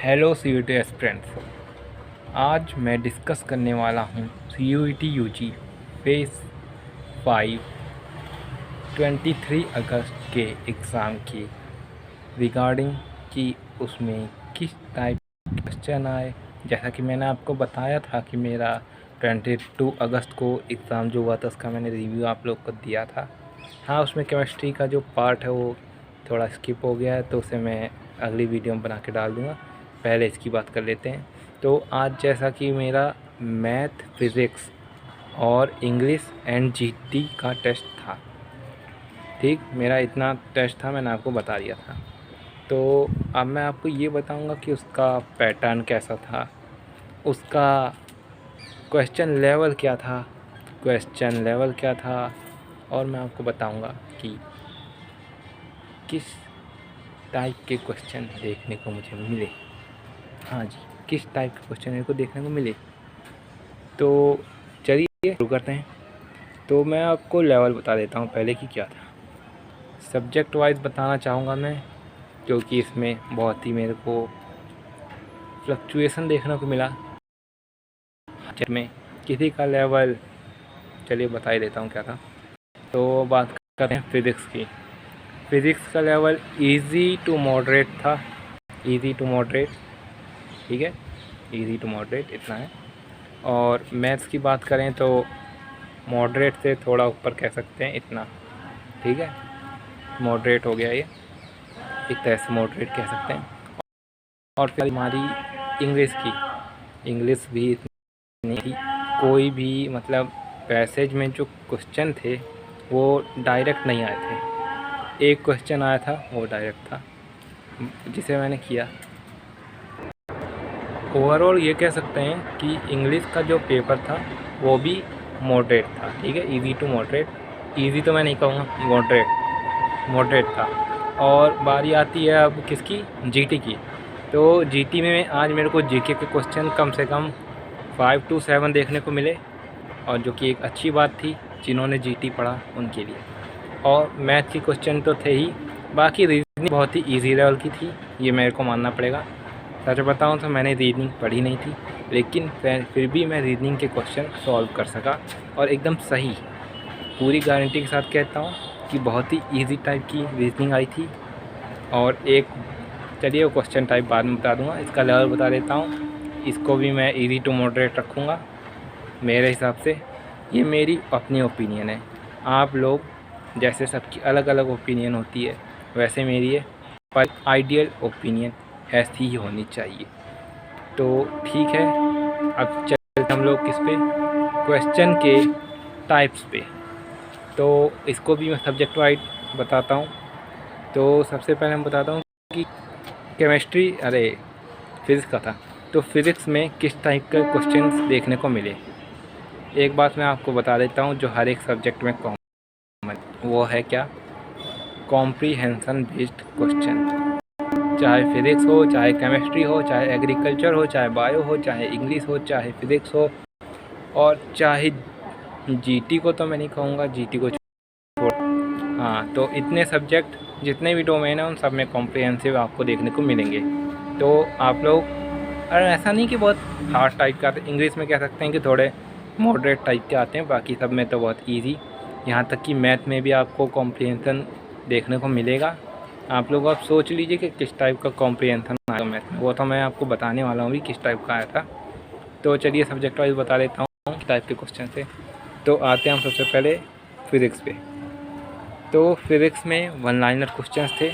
Hello CUET aspirants. आज मैं discuss करने वाला हूँ CUET UG फेज़ 5 23 अगस्त के एग्ज़ाम की रिगार्डिंग कि उसमें किस टाइप के क्वेश्चन आए। जैसा कि मैंने आपको बताया था कि मेरा 22 अगस्त को एग्ज़ाम जो हुआ था उसका मैंने रिव्यू आप लोग को दिया था। हाँ, उसमें केमिस्ट्री का जो पार्ट है वो थोड़ा स्किप हो गया है, तो उसे मैं अगली वीडियो में बना के डाल दूँगा। पहले इसकी बात कर लेते हैं। तो आज जैसा कि मेरा मैथ, फिज़िक्स और इंग्लिश एंड जीटी का टेस्ट था, ठीक, मेरा इतना टेस्ट था, मैंने आपको बता दिया था। तो अब मैं आपको ये बताऊंगा कि उसका पैटर्न कैसा था, उसका क्वेश्चन लेवल क्या था, और मैं आपको बताऊंगा कि किस टाइप के क्वेश्चन देखने को मुझे मिले। हाँ जी, किस टाइप के क्वेश्चन मेरे को देखने को मिले। तो चलिए शुरू करते हैं। तो मैं आपको लेवल बता देता हूँ पहले कि क्या था। सब्जेक्ट वाइज बताना चाहूँगा मैं, क्योंकि इसमें बहुत ही मेरे को फ्लक्चुएसन देखने को मिला। में किसी का लेवल, चलिए बता ही देता हूँ क्या था। तो बात करते हैं फिज़िक्स की। फिज़िक्स का लेवल इजी टू मॉडरेट था, इजी टू मॉडरेट, ठीक है, इजी टू मॉडरेट इतना है। और मैथ्स की बात करें तो मॉडरेट से थोड़ा ऊपर कह सकते हैं, इतना, ठीक है, मॉडरेट हो गया ये, एक तरह से मॉडरेट कह सकते हैं। और फिर हमारी इंग्लिश भी इतनी थी, कोई भी मतलब पैसेज में जो क्वेश्चन थे वो डायरेक्ट नहीं आए थे। एक क्वेश्चन आया था वो डायरेक्ट था, जिसे मैंने किया। ओवरऑल ये कह सकते हैं कि इंग्लिश का जो पेपर था वो भी मॉडरेट था, ठीक है, इजी टू मॉडरेट। इजी तो मैं नहीं कहूँगा, मॉडरेट था। और बारी आती है अब किसकी, जीटी की। तो जीटी में आज मेरे को जीके के क्वेश्चन कम से कम 5 to 7 देखने को मिले, और जो कि एक अच्छी बात थी जिन्होंने जीटी पढ़ा उनके लिए। और मैथ के क्वेश्चन तो थे ही, बाकी रीजनिंग बहुत ही इजी लेवल की थी, ये मेरे को मानना पड़ेगा। सच बताऊं तो मैंने रीजनिंग पढ़ी नहीं थी, लेकिन फिर भी मैं रीजनिंग के क्वेश्चन सॉल्व कर सका, और एकदम सही, पूरी गारंटी के साथ कहता हूँ कि बहुत ही इजी टाइप की रीजनिंग आई थी। और एक, चलिए वो क्वेश्चन टाइप बाद में बता दूंगा, इसका लेवल बता देता हूँ। इसको भी मैं इजी टू मॉडरेट रखूँगा मेरे हिसाब से। ये मेरी अपनी ओपिनियन है, आप लोग जैसे सबकी अलग अलग ओपिनियन होती है वैसे मेरी है, पर आइडियल ओपिनियन ऐसी ही होनी चाहिए। तो ठीक है, अब चलते हम लोग किस पे, क्वेश्चन के टाइप्स पे। तो इसको भी मैं सब्जेक्ट वाइज बताता हूँ। तो सबसे पहले मैं बताता हूँ कि केमिस्ट्री, फिज़िक्स का था, तो फिज़िक्स में किस टाइप के क्वेश्चंस देखने को मिले। एक बात मैं आपको बता देता हूँ जो हर एक सब्जेक्ट में कॉमन, वो है क्या, कॉम्प्रीहेंशन बेस्ड क्वेश्चन। चाहे फिज़िक्स हो, चाहे केमिस्ट्री हो, चाहे एग्रीकल्चर हो, चाहे बायो हो, चाहे इंग्लिश हो, चाहे फिज़िक्स हो, और चाहे जीटी को तो मैं नहीं कहूँगा, जीटी को छोड़, हाँ, तो इतने सब्जेक्ट जितने भी डोमेन हैं उन सब में कॉम्प्रिहेंसिव आपको देखने को मिलेंगे। तो आप लोग, अरे ऐसा नहीं कि बहुत हार्ड टाइप का, इंग्लिश में कह सकते हैं कि थोड़े मॉडरेट टाइप के आते हैं, बाकी सब में तो बहुत ईजी। यहाँ तक कि मैथ में भी आपको कॉम्प्रिहेंशन देखने को मिलेगा। आप लोग आप सोच लीजिए कि किस टाइप का कॉम्प्रिहेंशन आएगा मैथ में, वो तो मैं आपको बताने वाला हूँ भी किस टाइप का आया था। तो चलिए सब्जेक्ट वाइज बता देता हूँ किस टाइप के क्वेश्चन थे। तो आते हैं हम सबसे पहले फिज़िक्स पे। तो फिज़िक्स में वन लाइनर क्वेश्चन थे,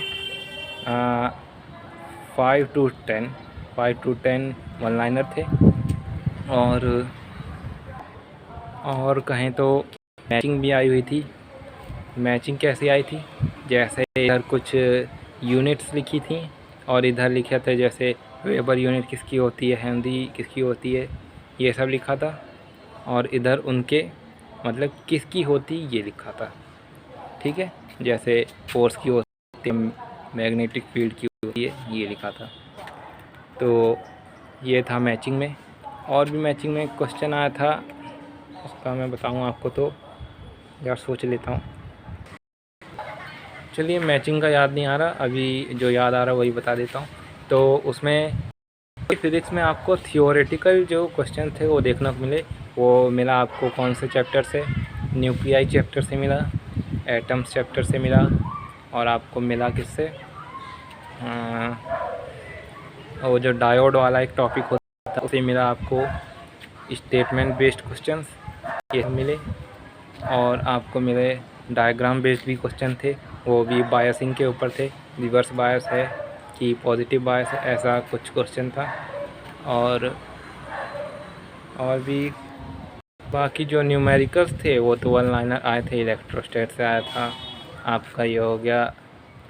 5 to 10 वन लाइनर थे। और कहें तो मैचिंग भी आई हुई थी। मैचिंग कैसी आई थी, जैसे इधर कुछ यूनिट्स लिखी थी और इधर लिखे थे जैसे वेबर यूनिट किसकी होती है, हेनरी किसकी होती है, ये सब लिखा था। और इधर उनके मतलब किसकी होती ये लिखा था, ठीक है, जैसे फोर्स की होती है, मैग्नेटिक फील्ड की होती है, ये लिखा था। तो ये था मैचिंग में। और भी मैचिंग में क्वेश्चन आया था, उसका मैं बताऊंगा आपको, तो यार सोच लेता हूँ। चलिए मैचिंग का याद नहीं आ रहा, अभी जो याद आ रहा है वही बता देता हूँ। तो उसमें फिज़िक्स में आपको थियोरेटिकल जो क्वेश्चन थे वो देखने को मिले। वो मिला आपको कौन से चैप्टर से? न्यूक्लियाई चैप्टर से मिला, एटम्स चैप्टर से मिला, और आपको मिला किससे? वो जो डायोड वाला एक टॉपिक होता है उसे मिला आपको। स्टेटमेंट बेस्ड क्वेश्चंस ये मिले, और आपको मिले डायग्राम बेस्ड भी क्वेश्चन थे, वो भी बायसिंग के ऊपर थे। रिवर्स बायस है कि पॉजिटिव बायस है, ऐसा कुछ क्वेश्चन था। और भी बाकी जो न्यूमेरिकल्स थे वो तो वन लाइनर आए थे। इलेक्ट्रोस्टैट से आया था आपका, ये हो गया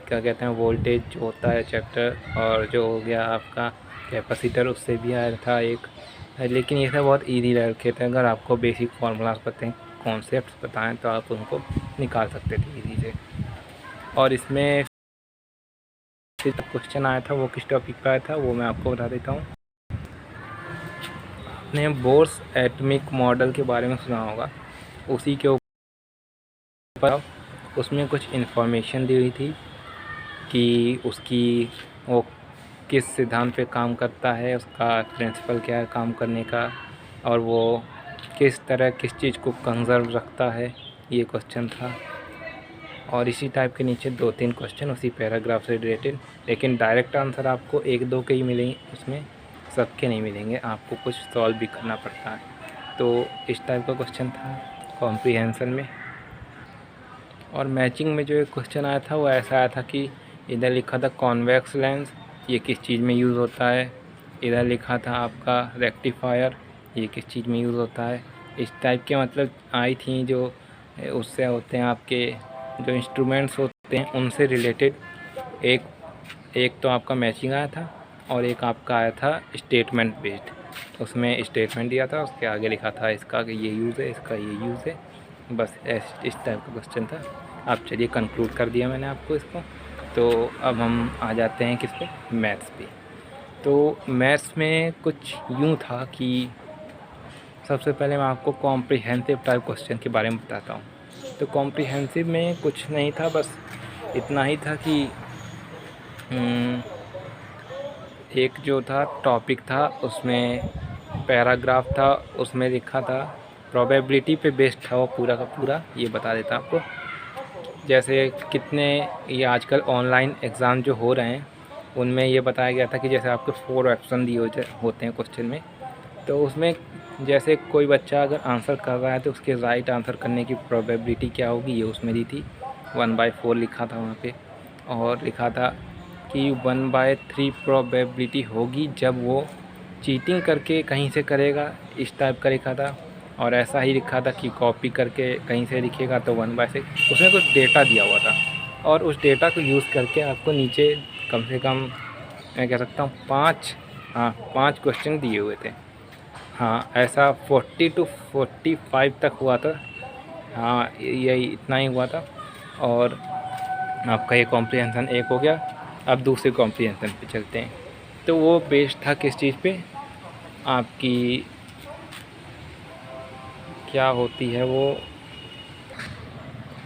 क्या कहते हैं वोल्टेज जो होता है चैप्टर, और जो हो गया आपका कैपेसिटर उससे भी आया था एक। लेकिन ये सब बहुत ईजी रखे थे, अगर आपको बेसिक फार्मूलाज पता हैं, कॉन्सेप्ट्स पता हैं, तो आप उनको निकाल सकते थे ईजी से। और इसमें क्वेश्चन आया था वो किस टॉपिक पर आया था वो मैं आपको बता देता हूँ। आपने बोर्स एटॉमिक मॉडल के बारे में सुना होगा, उसी के ऊपर उसमें कुछ इन्फॉर्मेशन दी हुई थी कि उसकी वो किस सिद्धांत पे काम करता है, उसका प्रिंसिपल क्या है काम करने का, और वो किस तरह किस चीज़ को कंजर्व रखता है, ये क्वेश्चन था। और इसी टाइप के नीचे 2-3 क्वेश्चन उसी पैराग्राफ से रिलेटेड, लेकिन डायरेक्ट आंसर आपको 1-2 के ही मिलेंगे, उसमें सबके नहीं मिलेंगे, आपको कुछ सॉल्व भी करना पड़ता है। तो इस टाइप का क्वेश्चन था कॉम्प्रीहेंशन में। और मैचिंग में जो एक क्वेश्चन आया था वो ऐसा आया था कि इधर लिखा था कॉन्वेक्स लेंस, ये किस चीज़ में यूज़ होता है। इधर लिखा था आपका रेक्टिफायर, ये किस चीज़ में यूज़ होता है। इस टाइप के मतलब आई थी जो उससे होते हैं आपके जो इंस्ट्रूमेंट्स होते हैं उनसे रिलेटेड। एक तो आपका मैचिंग आया था, और एक आपका आया था स्टेटमेंट बेस्ड। उसमें स्टेटमेंट दिया था, उसके आगे लिखा था इसका कि ये यूज़ है, इसका ये यूज़ है। बस इस टाइप का क्वेश्चन था। अब चलिए कंक्लूड कर दिया मैंने आपको इसको। तो अब हम आ जाते हैं किस पे? मैथ्स पे। तो मैथ्स में कुछ यूँ था कि सबसे पहले मैं आपको कॉम्प्रिहेंसिव टाइप क्वेश्चन के बारे में बताता हूँ। तो कॉम्प्रिहेंसिव में कुछ नहीं था, बस इतना ही था कि एक जो था टॉपिक था उसमें पैराग्राफ था, उसमें लिखा था प्रोबेबिलिटी पे बेस्ड था वो पूरा का पूरा। ये बता देता आपको, जैसे कितने ये आजकल ऑनलाइन एग्ज़ाम जो हो रहे हैं उनमें ये बताया गया था कि जैसे आपको 4 ऑप्शन दिए होते हैं क्वेश्चन में, तो उसमें जैसे कोई बच्चा अगर आंसर कर रहा है तो उसके राइट आंसर करने की प्रोबेबिलिटी क्या होगी ये उसमें दी थी। 1/4 लिखा था वहाँ पे, और लिखा था कि 1/3 प्रोबेबिलिटी होगी जब वो चीटिंग करके कहीं से करेगा, इस टाइप का लिखा था। और ऐसा ही लिखा था कि कॉपी करके कहीं से लिखेगा तो 1/6। उसमें कुछ डेटा दिया हुआ था, और उस डेटा को यूज़ करके आपको नीचे कम से कम मैं कह सकता हूँ 5 क्वेश्चन दिए हुए थे। हाँ, ऐसा 40 to 45 तक हुआ था। हाँ, यही इतना ही हुआ था। और आपका ये कॉम्प्रिहेंशन एक हो गया। अब दूसरे कॉम्प्रिहेंशन पे चलते हैं। तो वो बेस्ड था किस चीज़ पे? आपकी क्या होती है वो,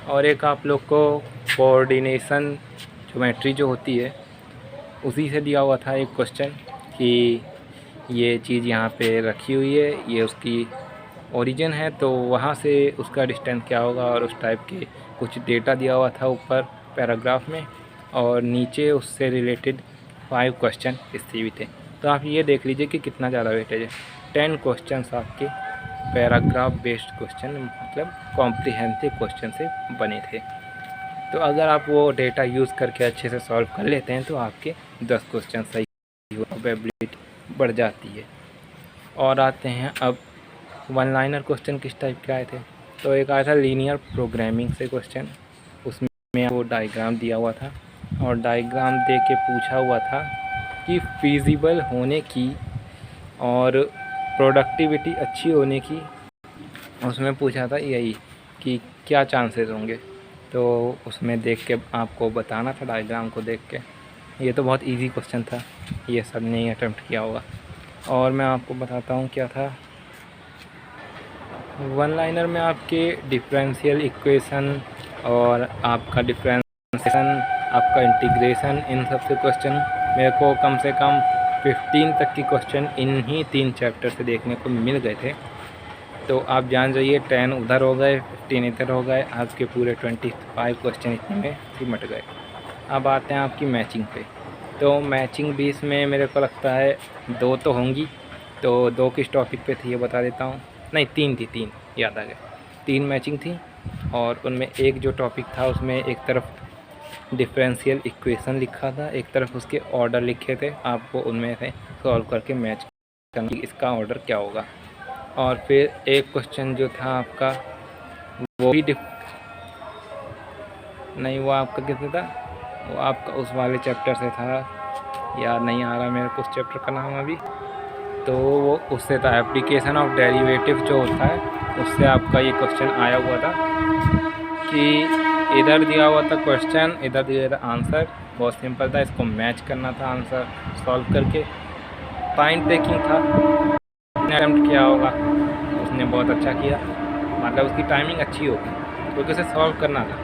और एक आप लोग को कोऑर्डिनेशन ज्योमेट्री जो होती है उसी से दिया हुआ था एक क्वेश्चन कि ये चीज़ यहाँ पे रखी हुई है, ये उसकी ओरिजिन है, तो वहाँ से उसका डिस्टेंस क्या होगा, और उस टाइप के कुछ डेटा दिया हुआ था ऊपर पैराग्राफ में, और नीचे उससे रिलेटेड 5 क्वेश्चन इससे भी थे। तो आप ये देख लीजिए कि कितना ज़्यादा वेटेज है। 10 क्वेश्चन आपके पैराग्राफ बेस्ड क्वेश्चन मतलब कॉम्प्रिहेंसिव क्वेश्चन से बने थे। तो अगर आप वो डेटा यूज़ करके अच्छे से सॉल्व कर लेते हैं तो आपके 10 क्वेश्चन सही प्रोबेबिलिटी बढ़ जाती है। और आते हैं अब वन लाइनर क्वेश्चन किस टाइप के आए थे। तो एक आया था लीनियर प्रोग्रामिंग से क्वेश्चन, उसमें वो डायग्राम दिया हुआ था, और डायग्राम दे के पूछा हुआ था कि फिजिबल होने की और प्रोडक्टिविटी अच्छी होने की, उसमें पूछा था यही कि क्या चांसेस होंगे। तो उसमें देख के आपको बताना था डायग्राम को देख के। ये तो बहुत इजी क्वेश्चन था, ये सब ने अटेम्प्ट किया होगा। और मैं आपको बताता हूँ क्या था। वन लाइनर में आपके डिफरेंशियल इक्वेशन और आपका डिफरेंशिएशन, आपका इंटीग्रेशन, इन सब से क्वेश्चन मेरे को कम से कम 15 तक की क्वेश्चन इन्हीं 3 चैप्टर से देखने को मिल गए थे। तो आप जान जाइए 10 उधर हो गए, 15 इधर हो गए, आपके पूरे 25 क्वेश्चन इतने में सिमट गए। अब आते हैं आपकी मैचिंग पे। तो मैचिंग 20 में मेरे को लगता है 2 तो होंगी। तो 2 किस टॉपिक पे थी ये बता देता हूँ। नहीं 3 थी, 3 याद आ गया, 3 मैचिंग थी। और उनमें एक जो टॉपिक था उसमें एक तरफ डिफरेंशियल इक्वेशन लिखा था, एक तरफ उसके ऑर्डर लिखे थे, आपको उनमें से सॉल्व करके मैच करना इसका ऑर्डर क्या होगा। और फिर एक क्वेश्चन जो था आपका वो भी नहीं, वो आपका कितना था, वो आपका उस वाले चैप्टर से था, याद नहीं आ रहा मेरे को उस चैप्टर का नाम अभी। तो वो उससे था एप्लीकेशन ऑफ डेरिवेटिव जो होता है, उससे आपका ये क्वेश्चन आया हुआ था कि इधर दिया हुआ था क्वेश्चन, इधर दिया था आंसर, बहुत सिंपल था, इसको मैच करना था आंसर सॉल्व करके। पॉइंट टेकिंग था, अटेम्प्ट किया होगा, उसने बहुत अच्छा किया, मतलब उसकी टाइमिंग अच्छी होगी क्योंकि उसे सॉल्व करना था।